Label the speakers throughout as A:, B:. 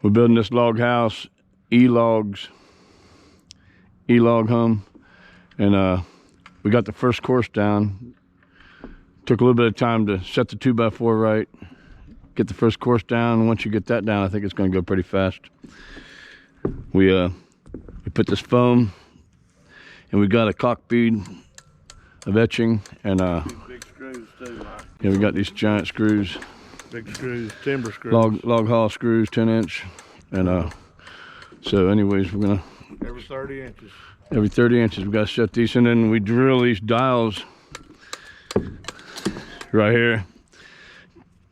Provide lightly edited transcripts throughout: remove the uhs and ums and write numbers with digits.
A: We're building this log house, ELogHome, and we got the first course down. Took a little bit of time to set the 2x4 right, get the first course down. Once you get that down, I think it's going to go pretty fast. We put this foam, and we got a cock bead of etching, and
B: big screws too, Mike.
A: yeah, we got these giant screws.
B: Big screws, timber screws.
A: Log haul screws, 10-inch, and so anyways, we're gonna
B: Every 30 inches.
A: every 30 inches we gotta set these, and then we drill these dials right here.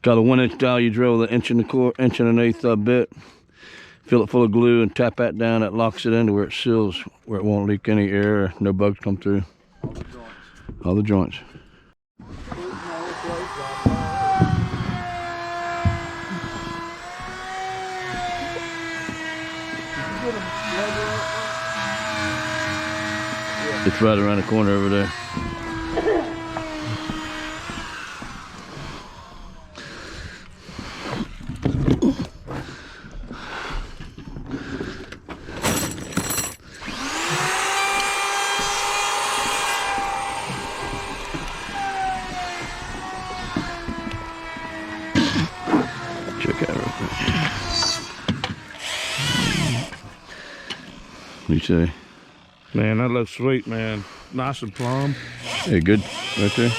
A: Got a 1-inch dial you drill with an inch and an eighth bit, fill it full of glue and tap that down. That locks it into where it seals, where it won't leak any air, no bugs come through. All the joints. It's right around the corner over there. Check out real quick. What do you say?
B: Man, that looks sweet, man. Nice and plumb.
A: Hey, good right there.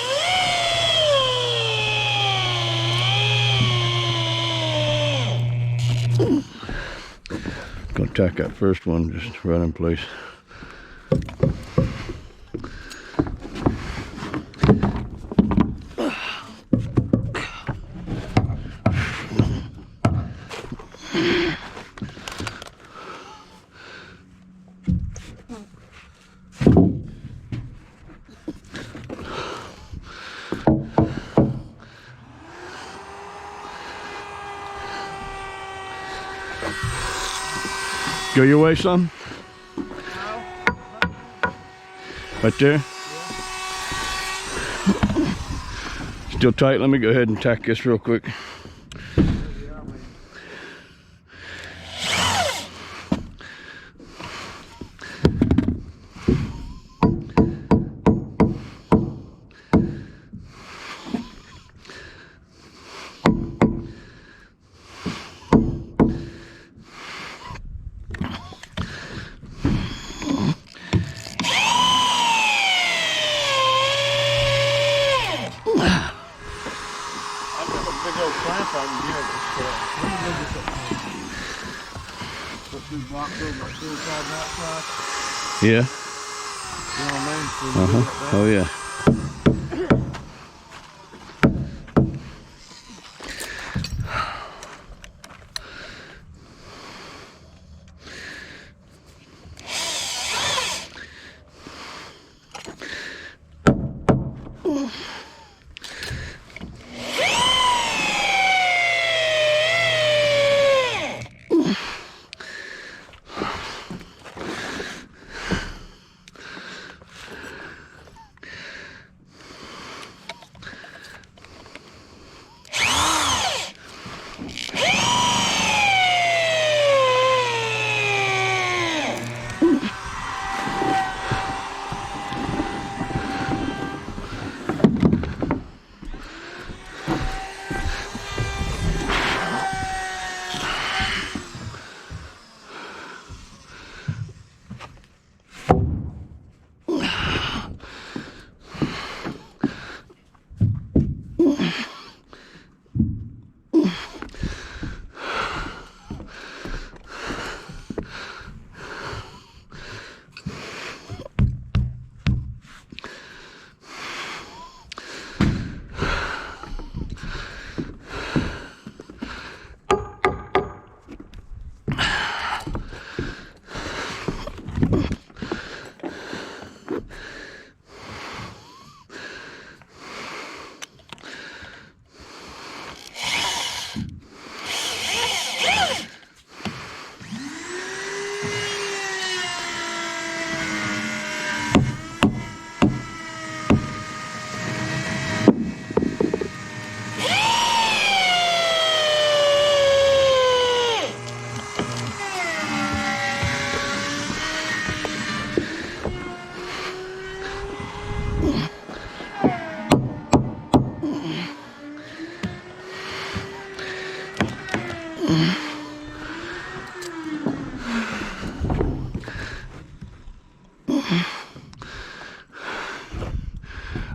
A: Gonna tack that first one just right in place. Go your way, son. Right there. Still tight. Let me go ahead and tack this real quick. Yeah.
B: You know what I mean?
A: Oh yeah.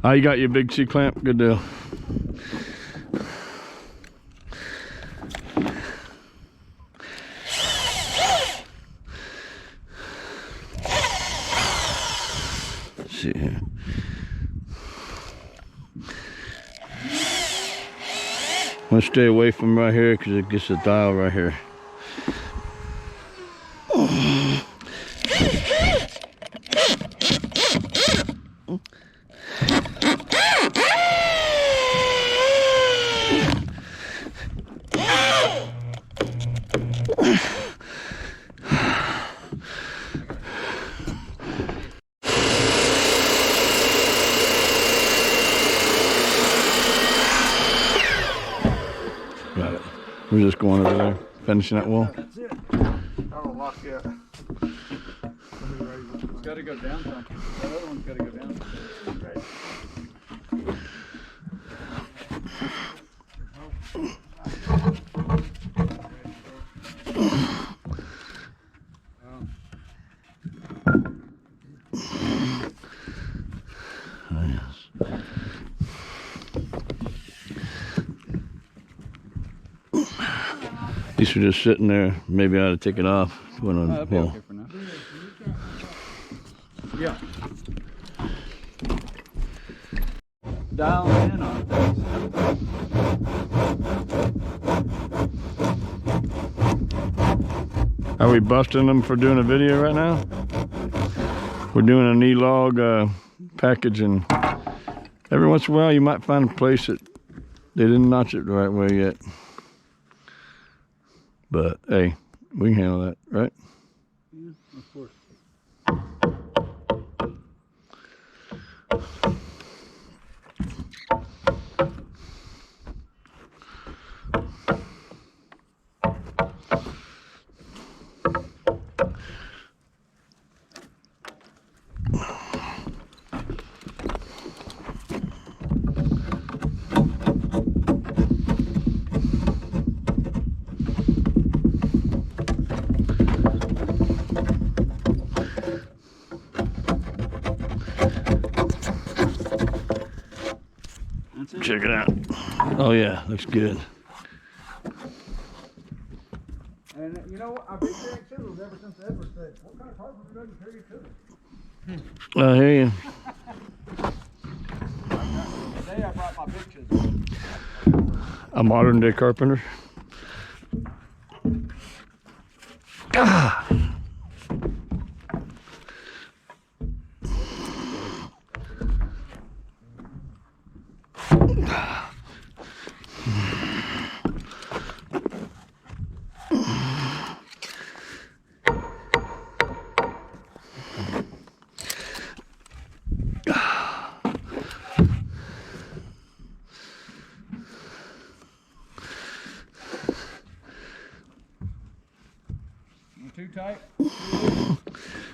A: Oh, you got your big C-clamp? Good deal. Let's see here. I'm gonna stay away from right here because it gets the dial right here. Got it. We're just going over there, finishing that wall.
B: That's it. I don't lock yet.
C: It's got to go down some. That other one's got to go down some. Right.
A: Oh, yes. These are just sitting there. Maybe I ought to take it off. Put on,
C: That'll be
A: well,
C: okay for now. Yeah. Dial in on things.
A: Are we busting them for doing a video right now? We're doing an E-log package, and every once in a while you might find a place that they didn't notch it the right way yet. But hey, we can handle that, right?
C: Yeah, of course. That's it.
A: Check it out. Oh yeah, looks good.
C: And you know what? I've been carrying chisels ever since Edward said, "What kind of carpenter doesn't carry a chisel?"
A: I hear you.
C: Today I brought my big chisel.
A: A modern day carpenter. Ah.
C: Too tight?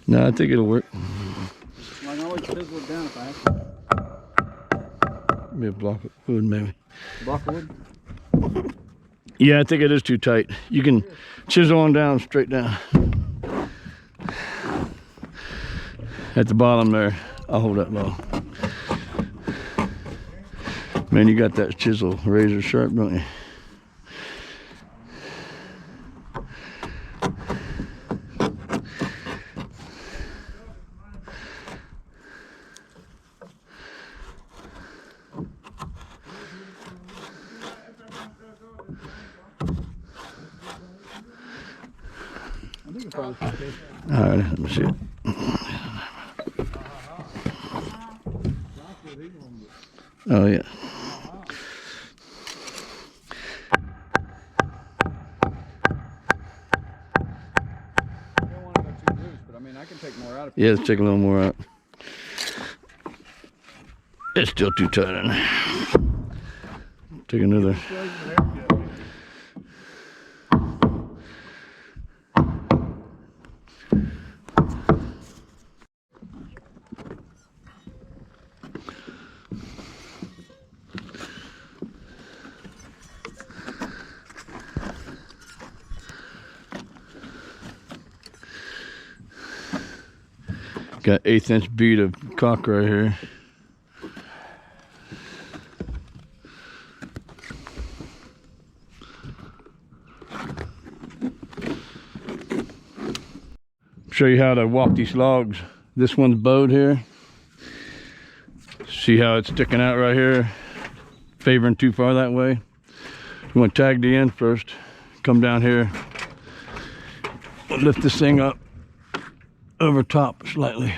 A: No, I think it'll work.
C: I can always chisel it down if I have to.
A: Maybe a block of wood, maybe.
C: Block of wood?
A: Yeah, I think it is too tight. You can chisel on down, straight down. At the bottom there, I'll hold that low. Man, you got that chisel razor sharp, don't you?
C: I think it's probably okay.
A: All right, let me see it. Oh yeah.
C: I don't want to go too loose, but I mean, I can take more out of it.
A: Yeah, let's take a little more out. It's still too tight in there. Take another. Got 1/8 inch bead of caulk right here. Show you how to walk these logs. This one's bowed here. See how it's sticking out right here, favoring too far that way. You want to tag the end first. Come down here, lift this thing up over top slightly.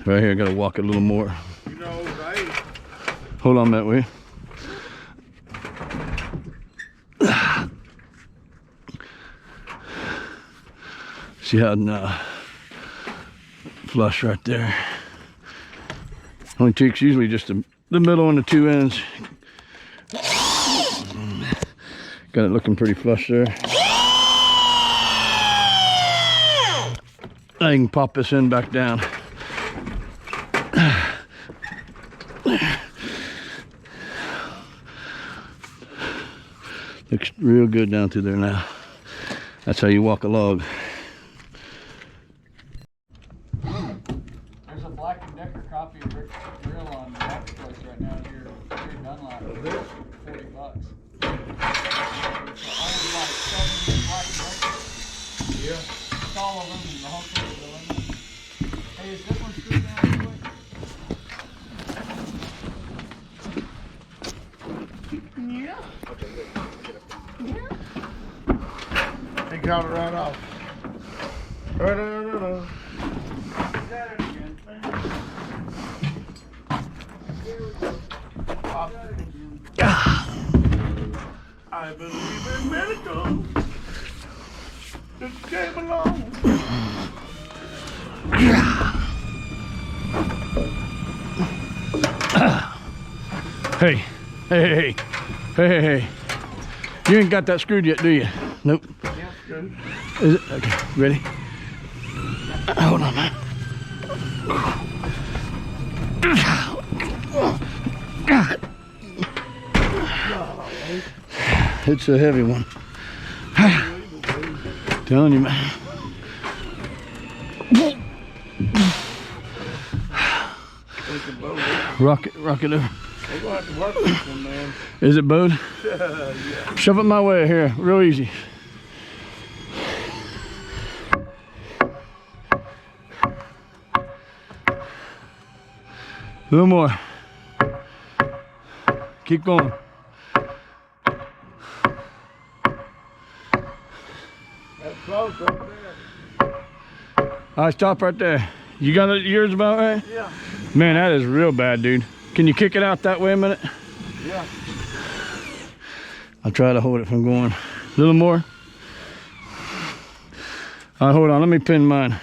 A: Right here, I gotta walk it a little more.
B: You know, right?
A: Hold on that way. See how flush right there. Only takes usually just the middle and the two ends. Got it looking pretty flush there. I can pop this in back down. Looks real good down through there now. That's how you walk a log.
C: There's a Black & Decker copy of Rick's Grill on the marketplace right now here. Here in Dunlap. $40. It's only like 7 Black & Decker.
B: Yeah.
C: It's all of them and the whole thing is aluminum. Hey, is this one screwed down real quick? Yeah.
B: He got it right off. Right.
C: Is that it again? Here we go. Is that it again?
B: I believe in miracles. Just came along.
A: Hey. You ain't got that screwed yet, do you? Nope.
B: Yeah, good.
A: Is it? Okay, ready? Hold on, man. It's a heavy one. Telling you, man. Rock it over.
B: We're gonna have to work this one, man.
A: Is it bowed?
B: Yeah.
A: Shove it my way here, real easy. A little more. Keep going.
B: That's close right there.
A: All right, stop right there. You got it, yours about right?
B: Yeah.
A: Man, that is real bad, dude. Can you kick it out that way a minute?
B: Yeah.
A: I'll try to hold it from going. A little more. All right, hold on. Let me pin mine.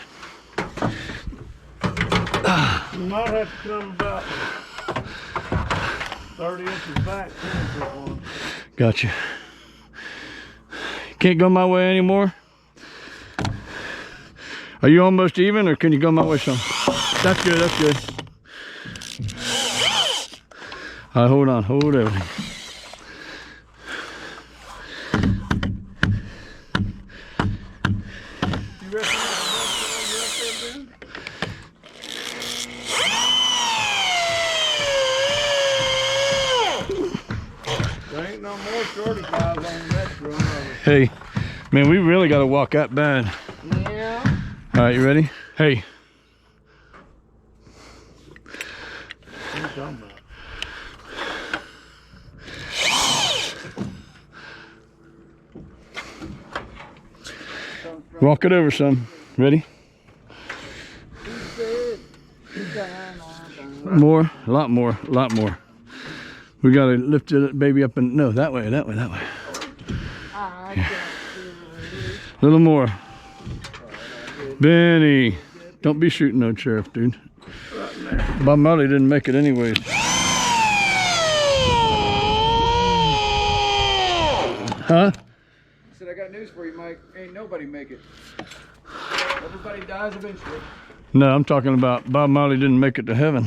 B: You might have to come about 30 inches back.
A: Gotcha. Can't go my way anymore? Are you almost even, or can you go my way some? That's good, that's good. All right, hold on, hold everything.
B: You reckon that's there, there ain't no more shorty guys on that drum.
A: Hey, man, we really got to walk that bad.
B: Yeah.
A: All right, you ready? Hey.
B: What are you talking about?
A: Walk it over some. Ready? More, a lot more, a lot more. We gotta lift it baby up and no, that way. Yeah. A little more. Benny, don't be shooting no sheriff, dude. Bob Marley didn't make it anyways. Huh?
C: Said I I got news for you, Mike. Ain't nobody make it. Everybody dies eventually.
A: No, I'm talking about Bob Marley didn't make it to heaven.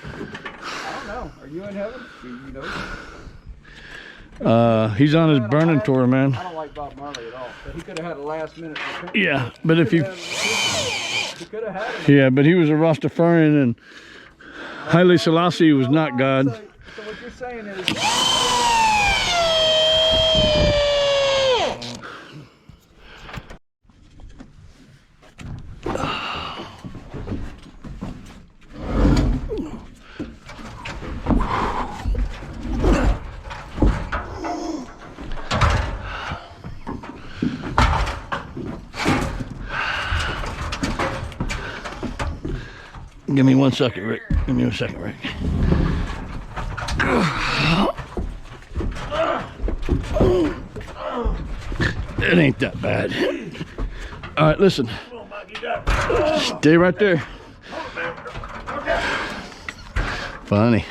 C: I don't know. Are you in heaven? You know?
A: He's on his burning tour, man.
C: I don't like Bob Marley at all. But he could have had a last minute.
A: Yeah, but if you...
C: He could have had it.
A: Yeah, but he was a Rastafarian, and Haile Selassie was not God.
C: So what you're saying is...
A: Give me 1 second, Rick. Give me a second, Rick. It ain't that bad. All right, listen. Stay right there. Funny.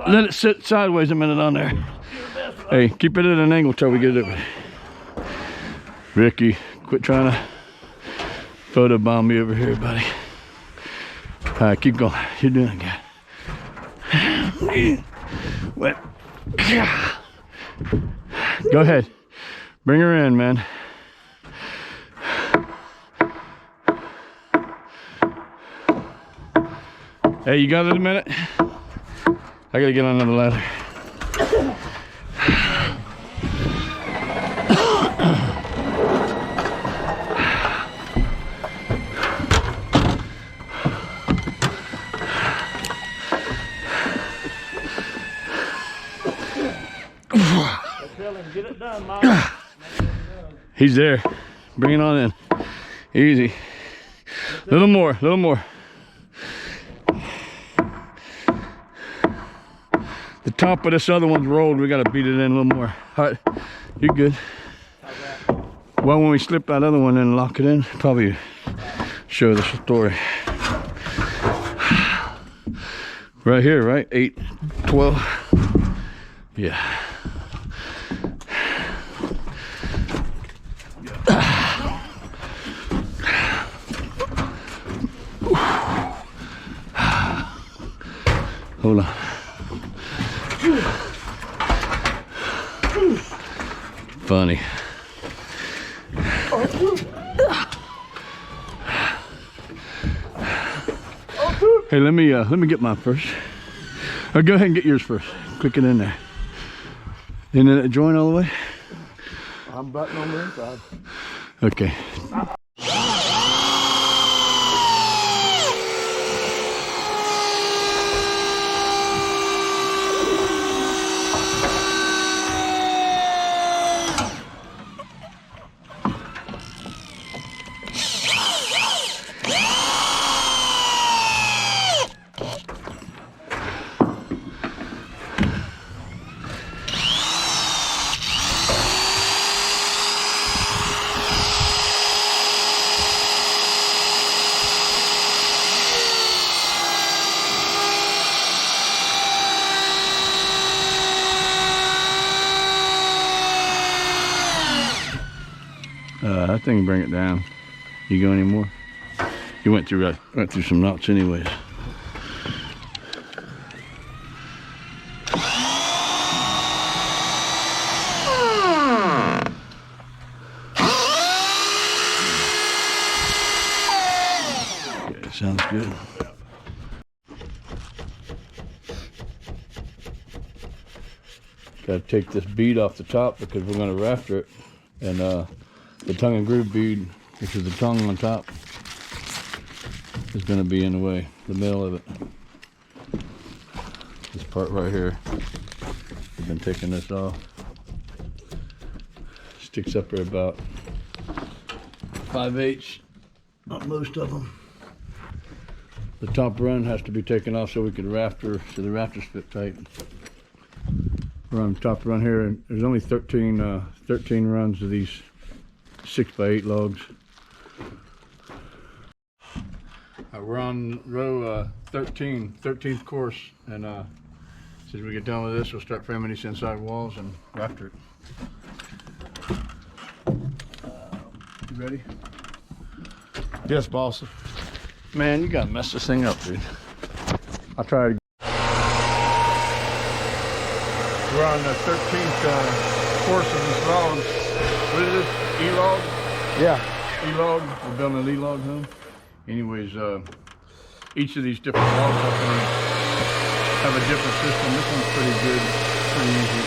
A: Let it sit sideways a minute on there. Hey, keep it at an angle till we get it. Ricky, quit trying to photobomb me over here, buddy. All right, keep going. You're doing good. Wait. Go ahead. Bring her in, man. Hey, you got it a minute? I gotta get on another ladder.
B: Get it done, Mom.
A: He's there. Bring it on in. Easy. Little more, little more. The top of this other one's rolled. We gotta beat it in a little more. All right, you're good. Well, when we slip that other one in and lock it in, probably show the story. Right here, right? 8, 12. Yeah. Hold on. Funny. Hey, let me get mine first. Or go ahead and get yours first. Click it in there. And then it join all the way?
B: I'm button on the inside.
A: Okay. I think bring it down. You go anymore? You went through some knots anyways. Okay, sounds good. Got to take this bead off the top because we're going to rafter it, and the tongue and groove bead, which is the tongue on top, is going to be in the way, the middle of it. This part right here, I've been taking this off. Sticks up there about 5/8 on most of them. The top run has to be taken off so we can rafter, so the rafters fit tight. We're on the top run here, and there's only 13 runs of these 6x8 logs. We're on row 13th course, and So as we get done with this, we'll start framing these inside walls and rafter it. You ready?
B: Yes, boss.
A: Man, you gotta mess this thing up, dude. I'll try it. We're on the 13th course of this log. What is this? ELog?
B: Yeah.
A: ELog. We're building an ELog home. Anyways, each of these different log companies have a different system. This one's pretty good, pretty easy.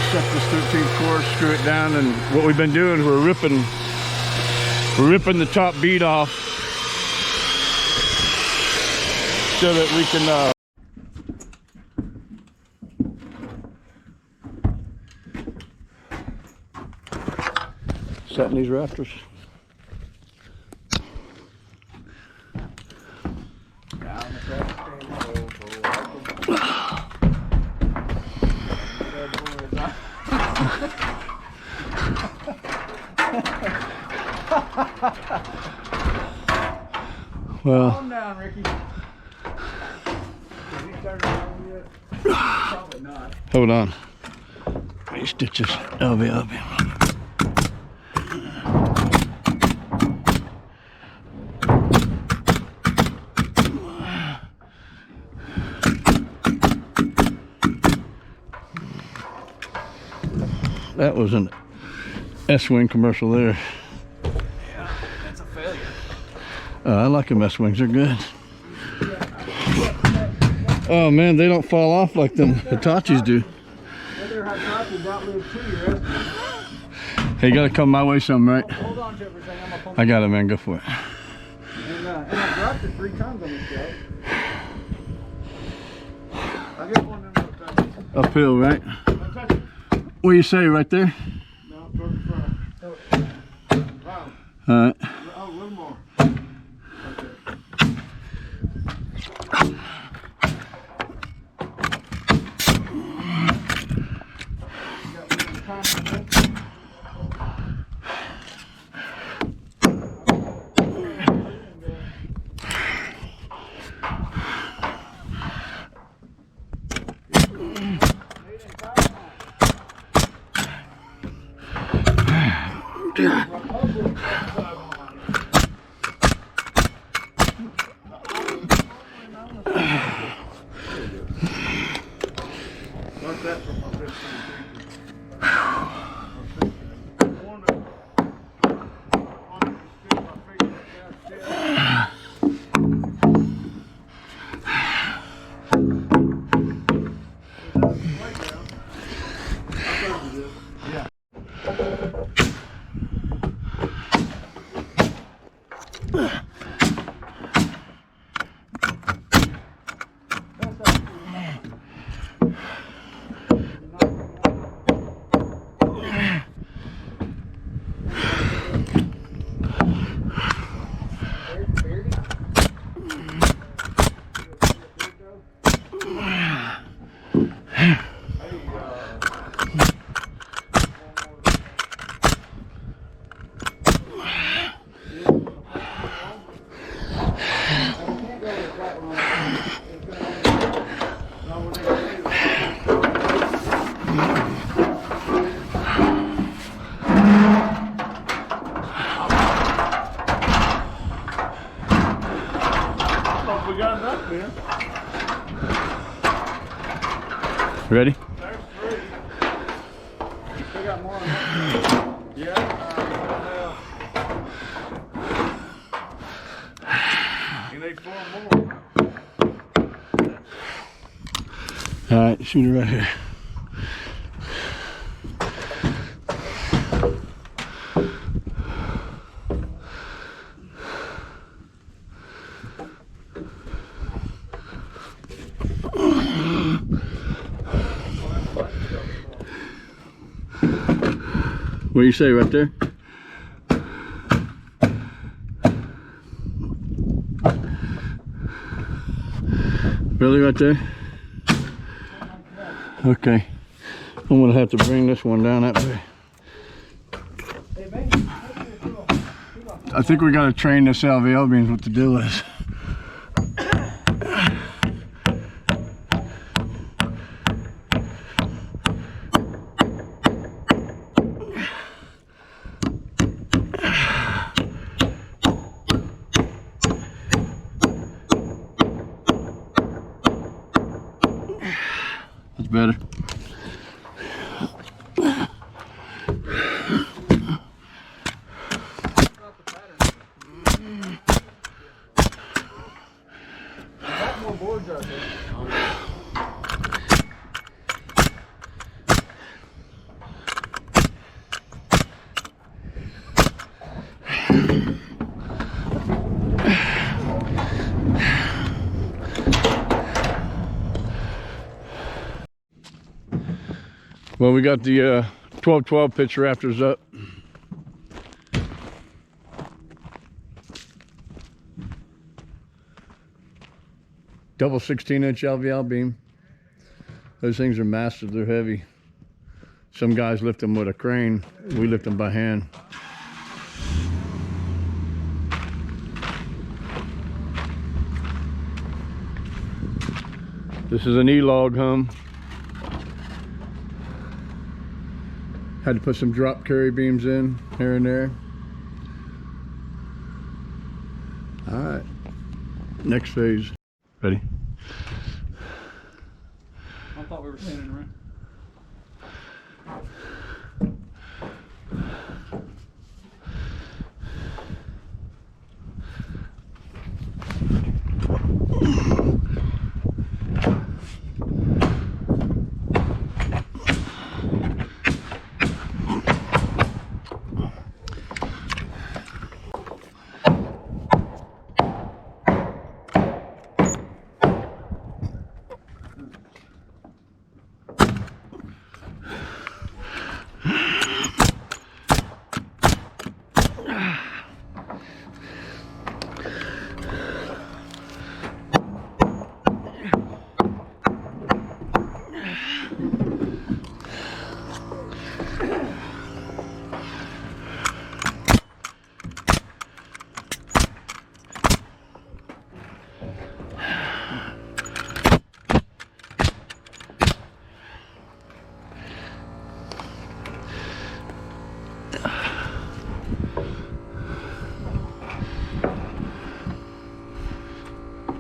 A: Set this 13th course, screw it down, and what we've been doing is we're ripping the top bead off so that we can setting these rafters. Well,
C: Calm down, Ricky. Has he started on yet? Probably not.
A: hold on. These stitches. I'll be. That was an S-wing commercial there.
C: Yeah, that's a failure.
A: I like them S-wings, they're good. Oh man, they don't fall off like them Hitachis do.
C: Whether Hitachis outlive 2 years.
A: Hey, you gotta come my way some, right?
C: Hold on to it for a second. I'm up on
A: I got it, man, go for it.
C: and I dropped it 3 times on this job. I'll get one of them little touches.
A: Uphill, right?
C: Don't touch it.
A: What do you say, right there?
C: No, toward the front. Wow.
A: Alright.
C: Oh, a little more.
A: Ready?
C: There's 3. Still got more on that. Yeah. You need 4 more.
A: Alright, shoot it right here. What do you say right there? Really right there? Okay. I'm gonna have to bring this one down that way. I think we gotta train this LVL beams what the deal is.
C: truck, man.
A: Well, we got the 12-12 pitch rafters up. Double 16-inch LVL beam. Those things are massive, they're heavy. Some guys lift them with a crane. We lift them by hand. This is an ELogHome. Had to put some drop carry beams in here and there. All right, next phase. Ready?
C: I thought we were standing around.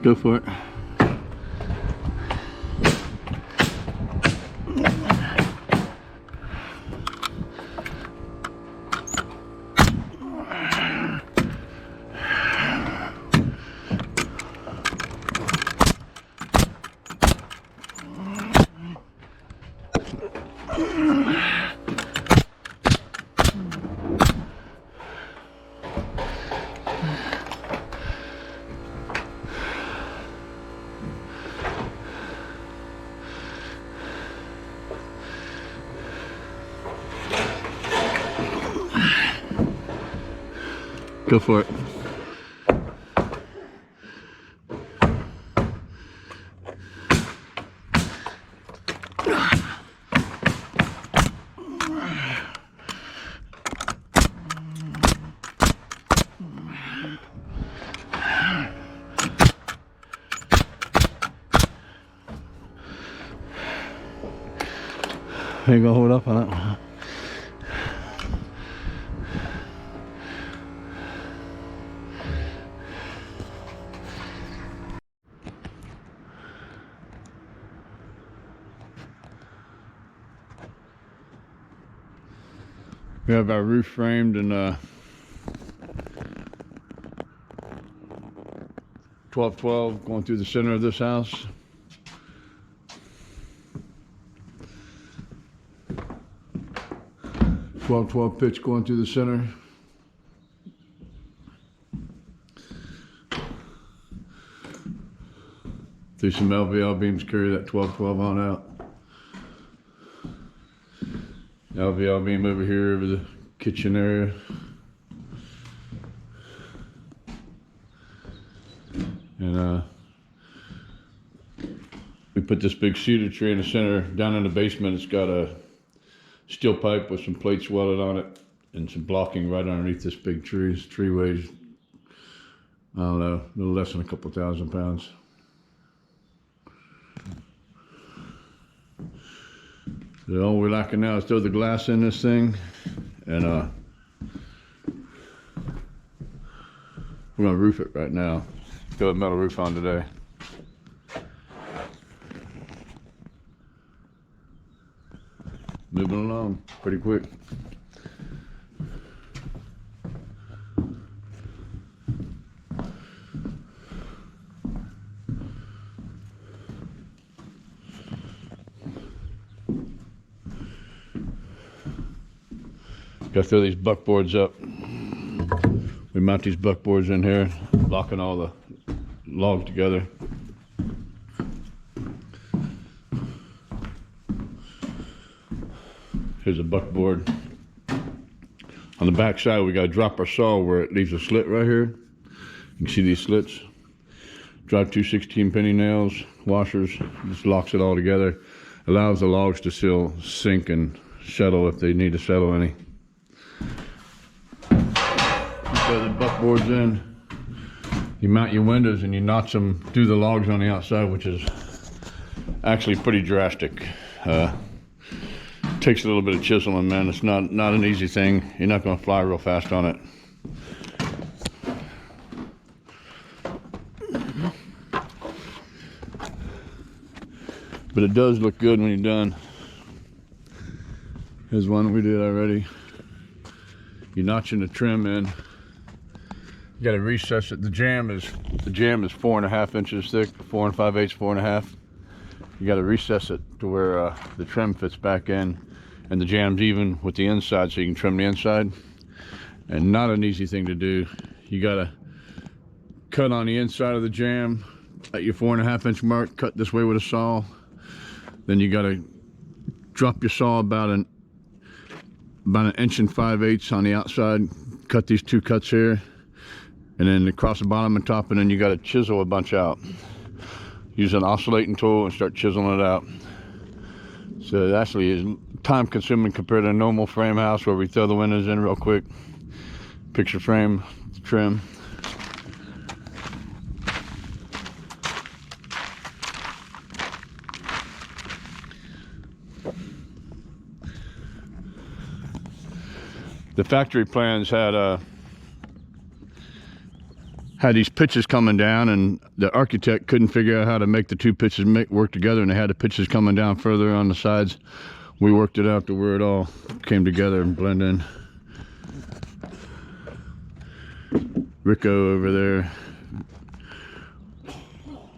A: Go for it. Go for it. Ain't gonna hold up on it. We have our roof framed and 12-12 going through the center of this house. Pitch going through the center. Through some LVL beams, carry that 12-12 on out. LVL beam over here over the kitchen area. And we put this big cedar tree in the center. Down in the basement, it's got a steel pipe with some plates welded on it and some blocking right underneath this big tree. This tree weighs, I don't know, a little less than a couple thousand pounds. So all we're lacking now is throw the glass in this thing, and we're gonna roof it right now. Throw a metal roof on today. Moving along pretty quick. Got to throw these buckboards up. We mount these buckboards in here, locking all the logs together. Here's a buckboard. On the back side, we got to drop our saw where it leaves a slit right here. You can see these slits. Drop 2 16-penny nails, washers, just locks it all together. Allows the logs to still sink and settle if they need to settle any. You put the buckboards in. You mount your windows and you notch them through the logs on the outside, which is actually pretty drastic. Takes a little bit of chiseling, man. It's not an easy thing. You're not going to fly real fast on it. But it does look good when you're done. Here's one we did already. You're notching the trim in. You got to recess it. The jam is 4.5 inches thick, 4 5/8, 4.5. You got to recess it to where the trim fits back in, and the jam's even with the inside, so you can trim the inside. And not an easy thing to do. You got to cut on the inside of the jam at your 4.5 inch mark. Cut this way with a saw. Then you got to drop your saw about an 1 5/8 inches on the outside. Cut these 2 cuts here, and then across the bottom and top, and then you got to chisel a bunch out. Use an oscillating tool and start chiseling it out. So it actually is time consuming compared to a normal frame house where we throw the windows in real quick. Picture frame, trim. The factory plans had these pitches coming down, and the architect couldn't figure out how to make the 2 pitches work together, and they had the pitches coming down further on the sides. We worked it out to where it all came together and blend in. Rico over there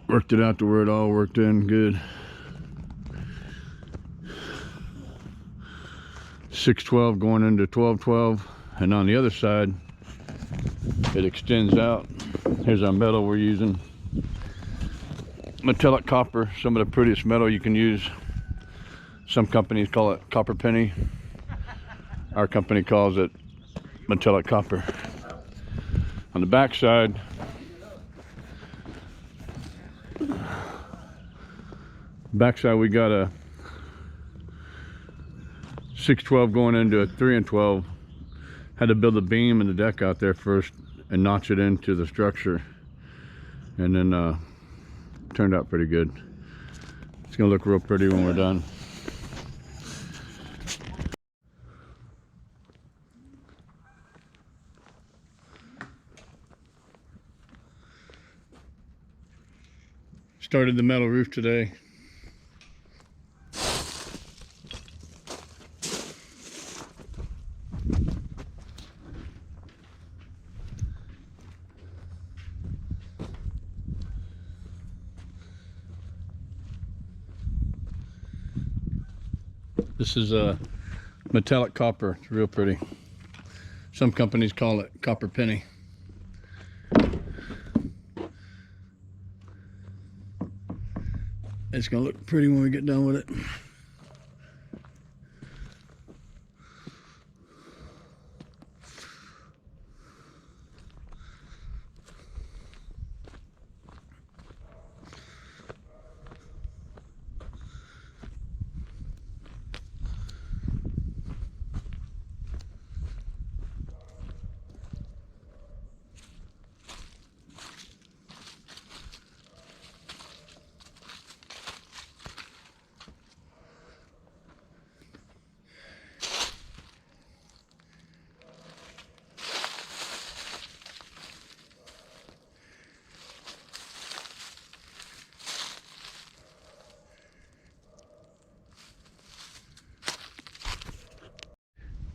A: worked it out to where it all worked in good. 612 going into 1212, and on the other side it extends out. Here's our metal we're using. Metallic copper, some of the prettiest metal you can use. Some companies call it copper penny. Our company calls it metallic copper. On the back side, we got a 612 going into a 3 12. Had to build a beam and the deck out there first and notch it into the structure, and then turned out pretty good. It's gonna look real pretty when we're done. Started the metal roof today. This is a metallic copper. It's real pretty. Some companies call it copper penny. It's gonna look pretty when we get done with it.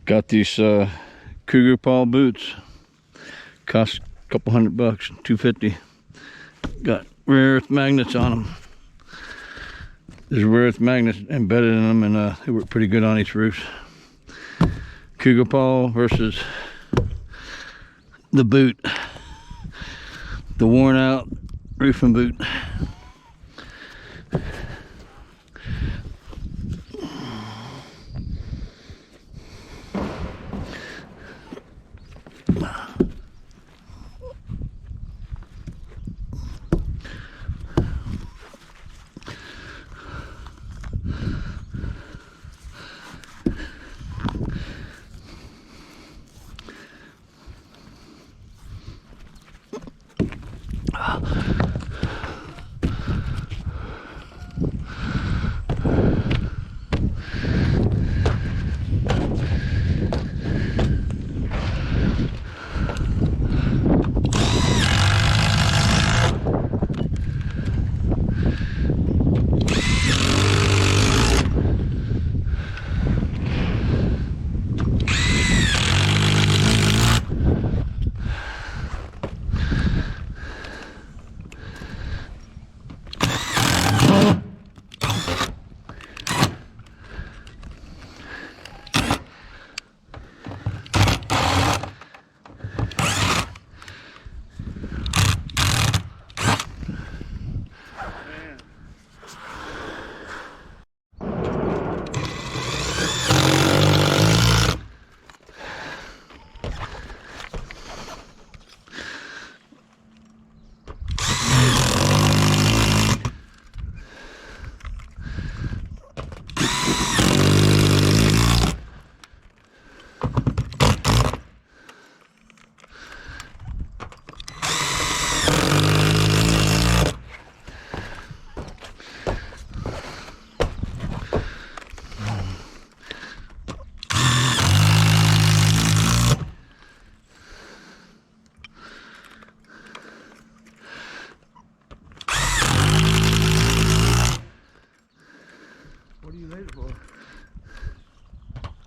A: Got these Cougar Paw boots. Cost a couple $100, $250. Got rare earth magnets on them. There's rare earth magnets embedded in them, and they work pretty good on these roofs. Cougar Paw versus the boot, the worn out roofing boot.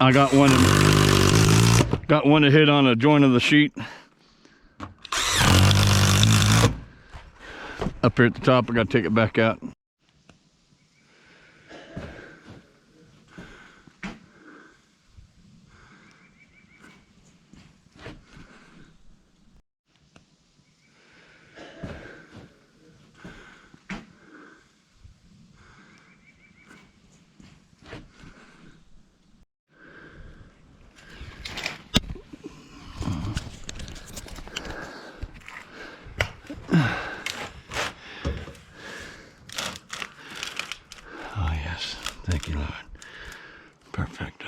A: I got one to hit on a joint of the sheet. Up here at the top, I gotta take it back out. Oh yes, thank you, Lord. Perfect.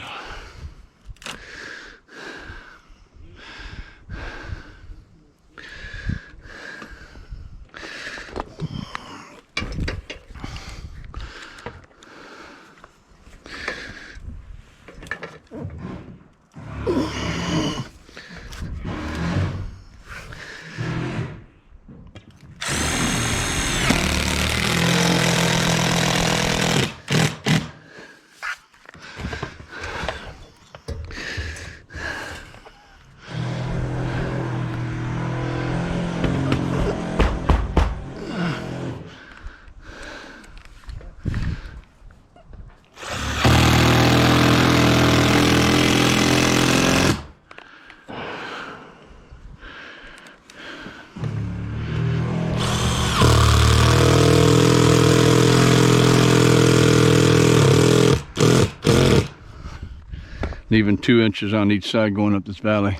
A: Leaving 2 inches on each side going up this valley.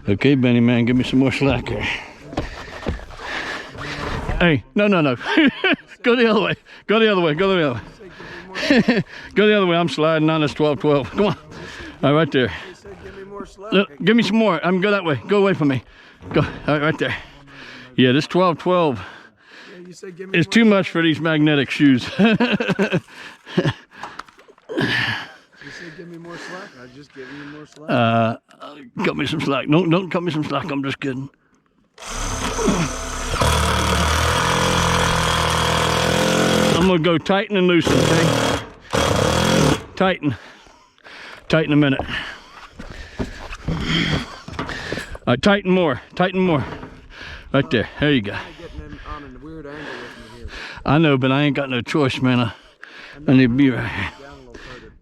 A: Okay, Benny man, give me some more slack here. Hey, no. Go the other way. Go the other way. Go the other way. Go the other way. I'm sliding on this 12-12. Come on. All right, right there. Look, give me some more. I'm go that way. Go away from me. Go. All right there. Yeah, this 12-12 is too much for these magnetic shoes.
D: You said give me more slack. I was just giving you more slack.
A: Cut me some slack. No, don't cut me some slack. I'm just kidding. I'm gonna go tighten and loosen, okay? Tighten a minute. right, tighten more. Tighten more. Right there. There you go.
D: Getting in on a weird angle with me here.
A: I know, but I ain't got no choice, man. I need to be right here.
D: Down a little further.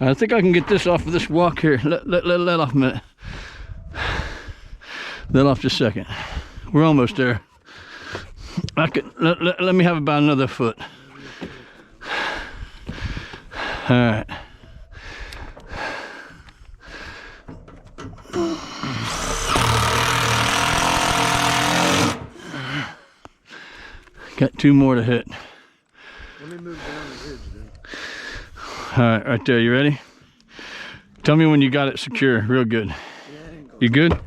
A: I think I can get this off of this walk here. Let off a minute. Let off just a second. We're almost there. I could let me have about another foot. All right. Got 2 more to hit.
D: Let me move down the ridge then.
A: All right, right there. You ready? Tell me when you got it secure. Real good.
D: Yeah, I ain't going.
A: You good?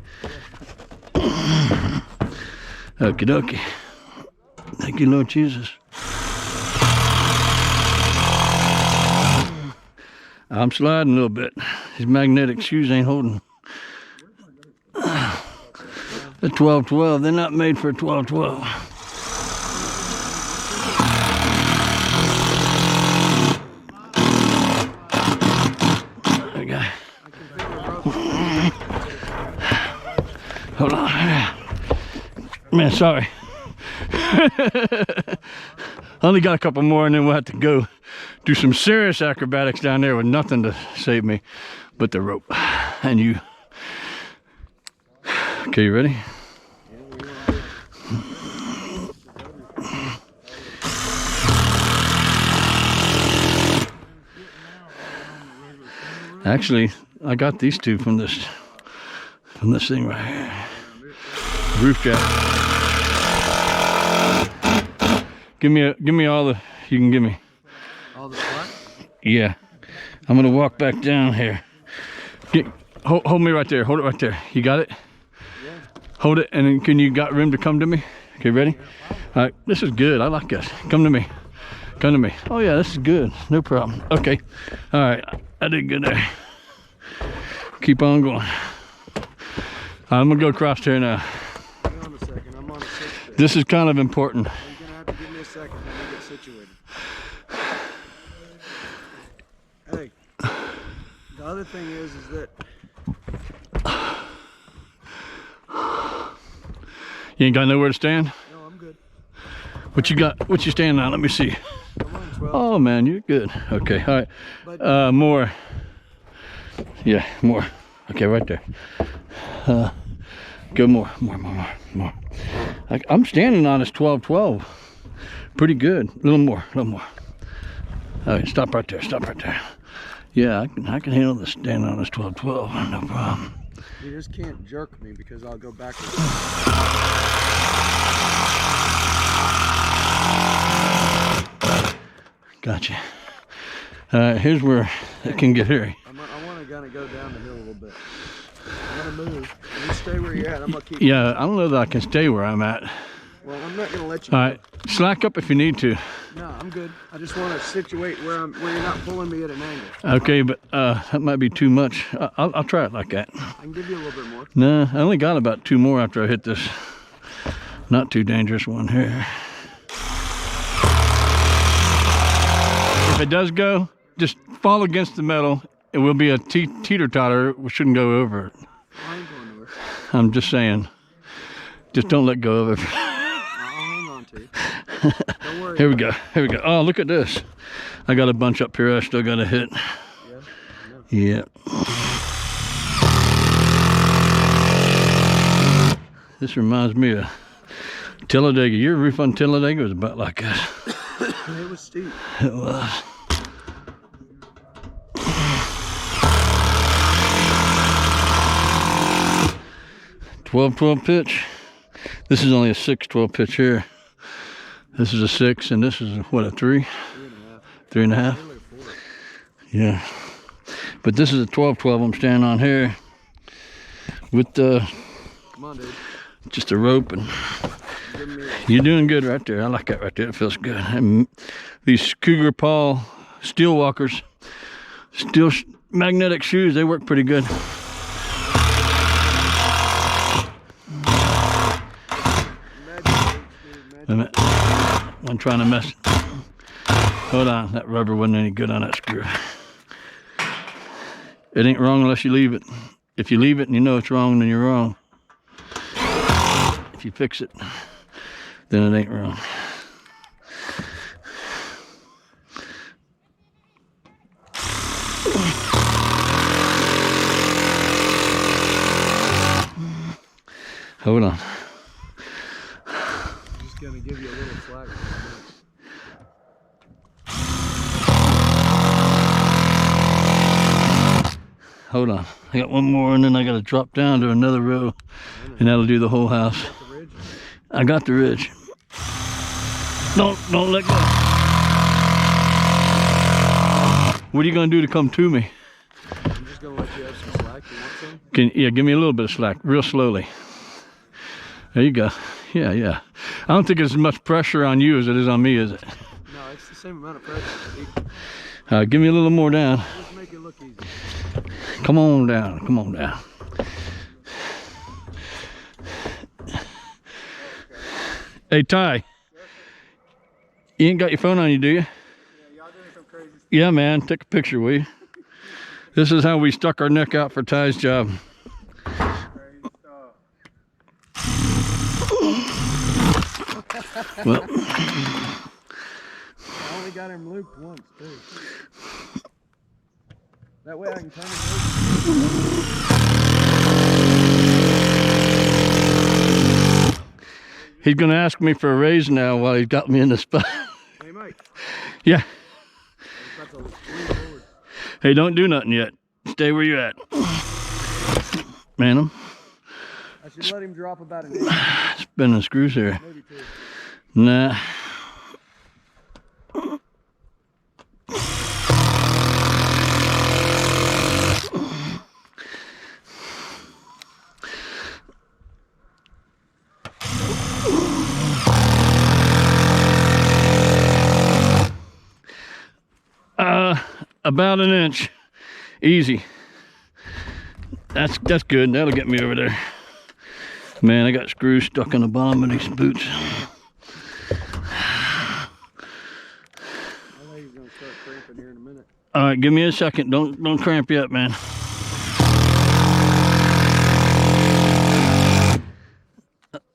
A: Okie dokie. Thank you, Lord Jesus. I'm sliding a little bit. These magnetic shoes ain't holding. The 12-12, they're not made for a 12-12. There we go. Hold on. Man, sorry. Only got a couple more and then we'll have to go do some serious acrobatics down there with nothing to save me but the rope and you. Okay, you ready? Actually, I got these two from this thing right here. Roof jack. Give me all the you can give me.
D: All the slack?
A: Yeah. I'm gonna walk back down here. Hold me right there. Hold it right there. You got it?
D: Yeah.
A: Hold it, and then can you got room to come to me? Okay, ready? All right, this is good. I like this. Come to me. Come to me. Oh yeah, this is good. No problem. Okay. All right, I did good there. Keep on going. I'm gonna go across here now.
D: Hang on a second. I'm on a 6 bit.
A: This is kind of important.
D: You're gonna have to give me a second. Let me get situated. Hey, the other thing is that
A: You ain't got nowhere to stand?
D: no, I'm good.
A: What you got? What you standing on? Let me see.
D: I'm on 12.
A: Oh man, you're good. Okay, all right.
D: But
A: More. Yeah, more. Okay, right there. Go more. I'm standing on this 12-12. Pretty good. A little more. All right, stop right there. Yeah, I can handle this standing on this 12-12. No problem.
D: you just can't jerk me because I'll go backwards.
A: Gotcha. Here's where it can get hairy.
D: I want to kind of go down the hill a little bit. I'm gonna move. You stay where you're at. I'm gonna keep.
A: Yeah, I don't know that I can stay where I'm at.
D: Well, I'm not gonna let you.
A: All right, slack up if you need to.
D: No, I'm good. I just want to situate where you're not pulling me at an angle.
A: Okay, but that might be too much. I'll try it like that.
D: I can give you a little bit more.
A: No, I only got about 2 more after I hit this not too dangerous one here. If it does go, just fall against the metal. It will be a teeter-totter. We shouldn't go over it.
D: I ain't going nowhere.
A: I'm just saying. Just don't let go of it.
D: I'll hang on to you. Don't worry.
A: Here we go. Oh, look at this. I got a bunch up here I still got to hit.
D: Yeah.
A: Yeah. This reminds me of Talladega. Your roof on Talladega was about like this.
D: It was steep.
A: It was. .12 pitch. This is only a 6-12 pitch here. This is a 6, and this is what, a 3? 3.5. Yeah. But this is a 12-12 I'm standing on here with the
D: Come on, dude.
A: just a rope, and
D: Give me a
A: you're doing good right there. I like that right there. It feels good. And these Cougar Paul steel walkers, steel magnetic shoes, they work pretty good.
D: magic.
A: Wait a minute. I'm trying to mess. Hold on, that rubber wasn't any good on that screw. It ain't wrong unless you leave it. If you leave it and you know it's wrong, then you're wrong. If you fix it, then it ain't wrong. Hold on.
D: I'm just gonna give you a little slack.
A: Hold on. I got one more and then I gotta drop down to another row and that'll do the whole house. I got the ridge. Don't let go. What are you gonna do to come to me?
D: I'm just gonna let you have some slack. You want some?
A: Yeah, give me a little bit of slack, real slowly. There you go. Yeah. I don't think there's as much pressure on you as it is on me, is it?
D: No, it's the same amount of pressure.
A: Give me a little more down.
D: Just make it look easy.
A: Come on down. Come on down. Hey, Ty. You ain't got your phone on you, do you?
D: Yeah, y'all doing some crazy stuff.
A: Yeah, man. Take a picture, will you? This is how we stuck our neck out for Ty's job. Well,
D: I only got him looped once, too. That way I can turn him loose.
A: he's gonna ask me for a raise now while he's got me in the spot.
D: Hey, Mike.
A: Yeah.
D: That's a lean forward.
A: Hey, don't do nothing yet. Stay where you're at. Man, I'm
D: I should let him drop about an inch,
A: spinning screws here.
D: maybe two.
A: Nah. About an inch. Easy. That's good. That'll get me over there. Man, I got screws stuck in the bottom of these boots.
D: My leg's gonna start cramping here in a minute.
A: All right, give me a second. Don't cramp yet, man.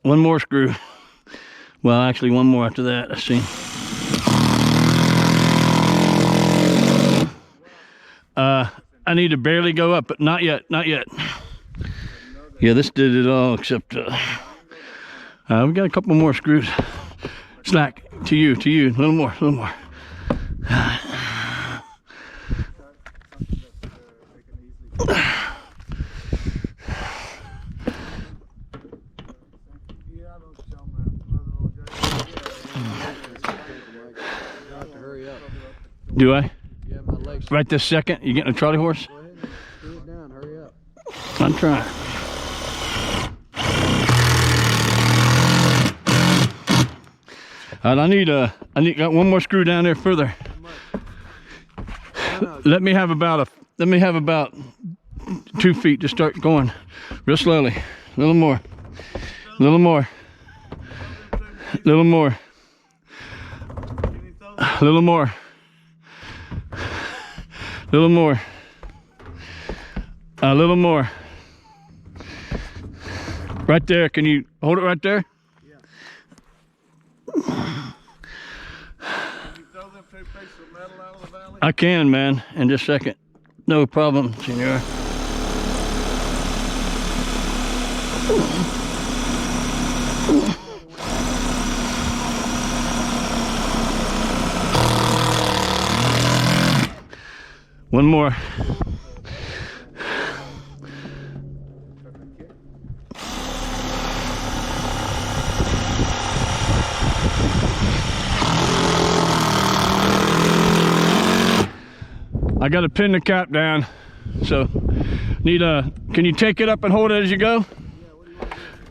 A: One more screw. Well, actually, one more after that. Let's see. I need to barely go up, but not yet. Not yet. Yeah, this did it all except we got a couple more screws. Slack to you, a little more. Do I?
D: Yeah, my legs.
A: Right this second? You getting a trolley horse?
D: Go ahead and screw it down. Hurry up.
A: I'm trying. All right, I need got one more screw down there further. Let me have about 2 feet to start going real slowly. A little more. A little more. A little more. A little more. A little more. A little more. Right there. Can you hold it right there?
D: Yeah.
B: Can you throw them 2 pieces of metal out of the valley?
A: I can, man, in just a second. No problem, senor. One more. I got to pin the cap down, so can you take it up and hold it as you go?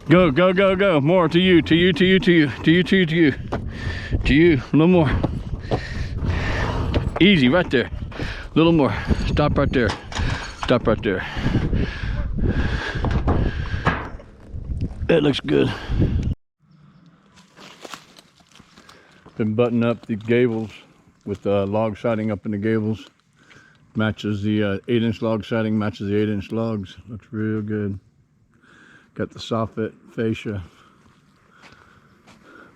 A: Go, go, go, go. More to you, to you, to you, to you, to you, to you, to you. To you, a little more. Easy, right there. A little more. Stop right there. Stop right there. That looks good. Been buttoning up the gables with log siding up in the gables. Matches the 8-inch log siding, matches the 8-inch logs. Looks real good. Got the soffit fascia,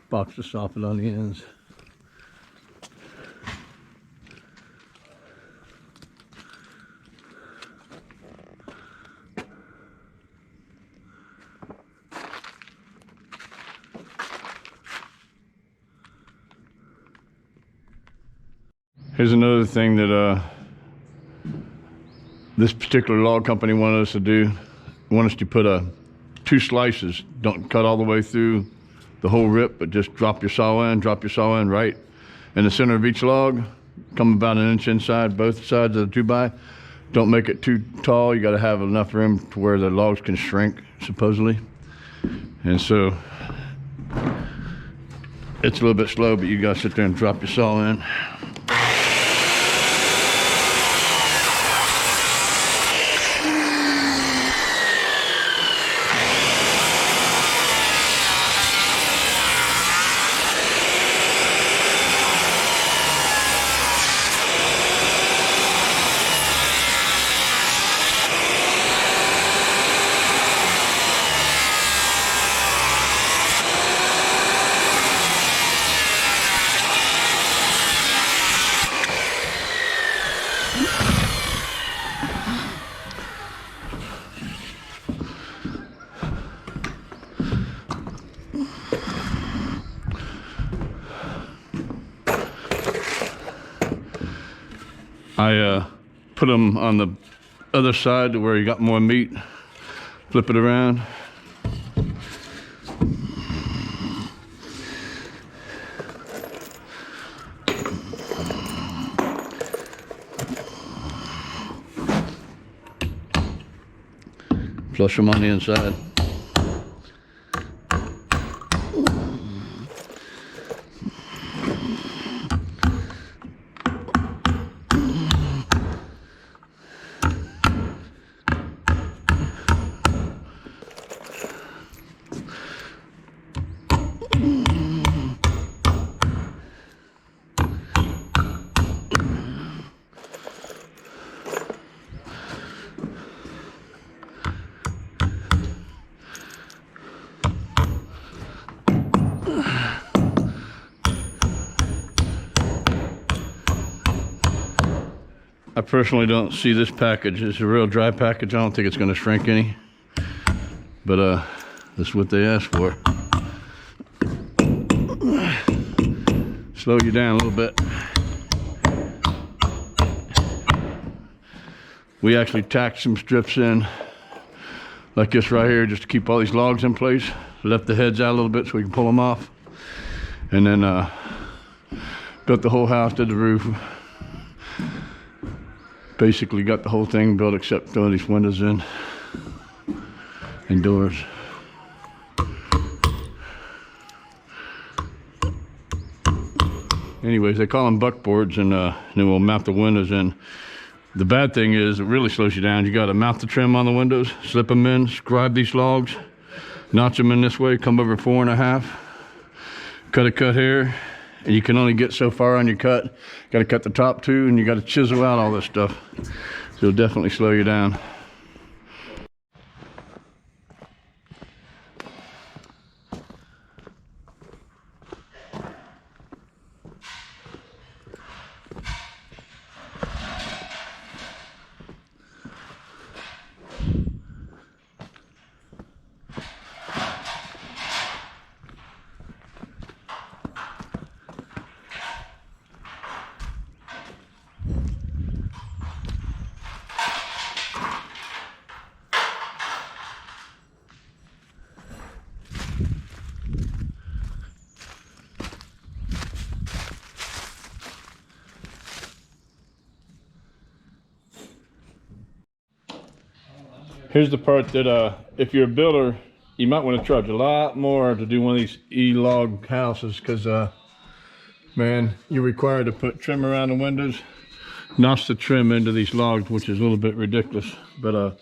A: box of soffit on the ends. Here's another thing that this particular log company wanted us to do. Want us to put 2 slices. Don't cut all the way through the whole rip, but just drop your saw in right in the center of each log. Come about 1 inch inside both sides of the 2x. Don't make it too tall. You got to have enough room to where the logs can shrink, supposedly. And so it's a little bit slow, but you got to sit there and drop your saw in. I put them on the other side to where you got more meat. Flip it around. Flush them on the inside. I personally don't see this package as a real dry package. I don't think it's going to shrink any, but this is what they asked for. Slow you down a little bit. We actually tacked some strips in like this right here just to keep all these logs in place. Left the heads out a little bit so we can pull them off, and then built the whole house, did the roof. Basically got the whole thing built except throwing these windows in and doors. Anyways, they call them buckboards, and then we'll mount the windows in. The bad thing is it really slows you down. You got to mount the trim on the windows, slip them in, scribe these logs, notch them in this way, come over 4.5, cut a cut here. And you can only get so far on your cut. Got to cut the top too, and you got to chisel out all this stuff. So it'll definitely slow you down. Here's the part that if you're a builder, you might want to charge a lot more to do one of these E-log houses, because man, you're required to put trim around the windows, notch the trim into these logs, which is a little bit ridiculous, but a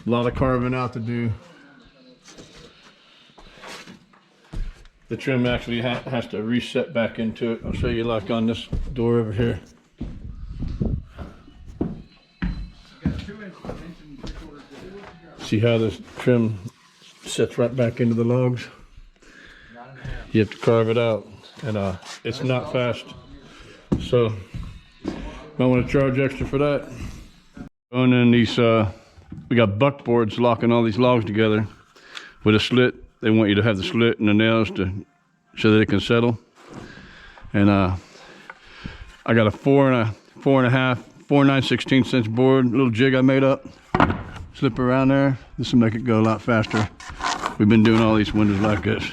A: lot of carving out to do. the trim actually has to reset back into it. I'll show you like on this door over here. See how this trim sets right back into the logs? You have to carve it out, and it's not fast. So might want to charge extra for that. And then these, we got buckboards locking all these logs together with a slit. They want you to have the slit and the nails so that it can settle. And I got a 4 9/16 inch board, little jig I made up. Slip around there. This will make it go a lot faster. We've been doing all these windows like this.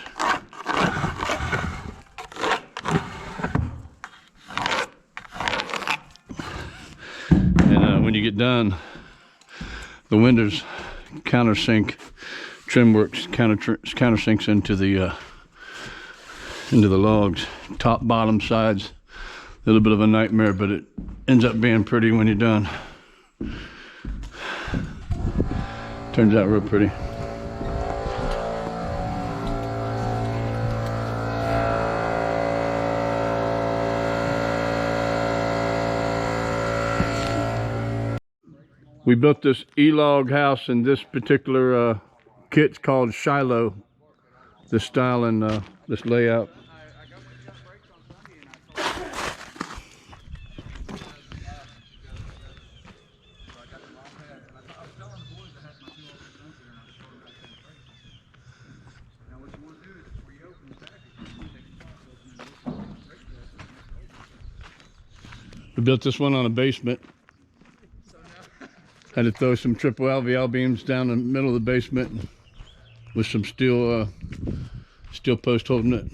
A: And when you get done, the windows countersink. Trim works countersinks into the logs, top, bottom, sides. A little bit of a nightmare, but it ends up being pretty when you're done. Turns out real pretty. We built this E-log house, and this particular kit's called Shiloh. This style and this layout. We built this one on a basement. Had to throw some triple LVL beams down the middle of the basement with some steel post holding it.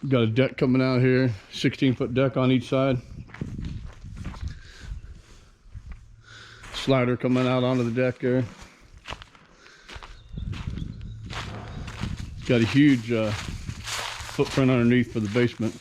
A: Got a deck coming out here, 16-foot deck on each side. Slider coming out onto the deck there. Got a huge footprint underneath for the basement.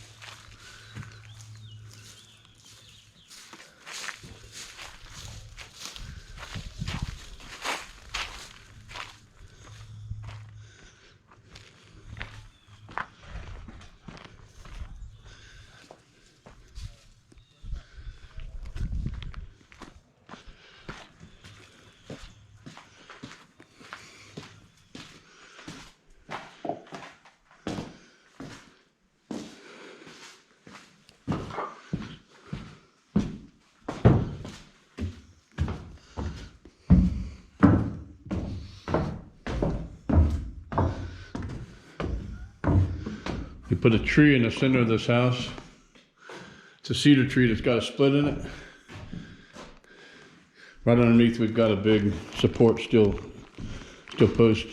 A: We put a tree in the center of this house. It's a cedar tree that's got a split in it. Right underneath we've got a big support steel post.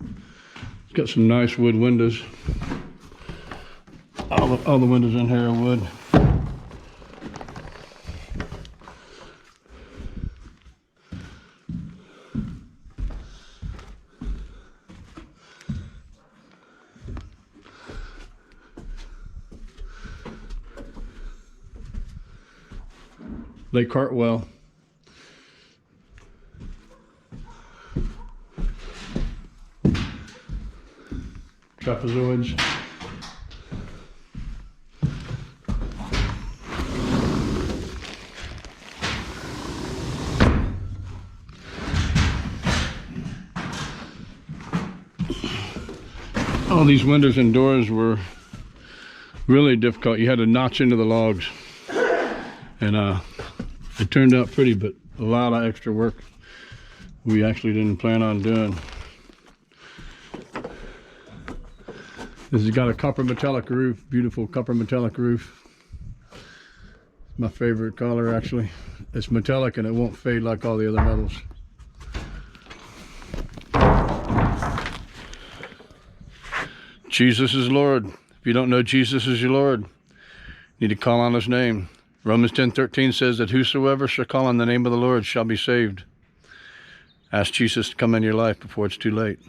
A: It's got some nice wood windows. All the windows in here are wood. Lake Hartwell. Trapezoids. All these windows and doors were really difficult. You had to notch into the logs. And it turned out pretty, but a lot of extra work we actually didn't plan on doing. This has got a copper metallic roof, beautiful copper metallic roof. My favorite color actually. It's metallic and it won't fade like all the other metals. Jesus is Lord. If you don't know Jesus is your Lord, you need to call on his name. Romans 10:13 says that whosoever shall call on the name of the Lord shall be saved. Ask Jesus to come in your life before it's too late.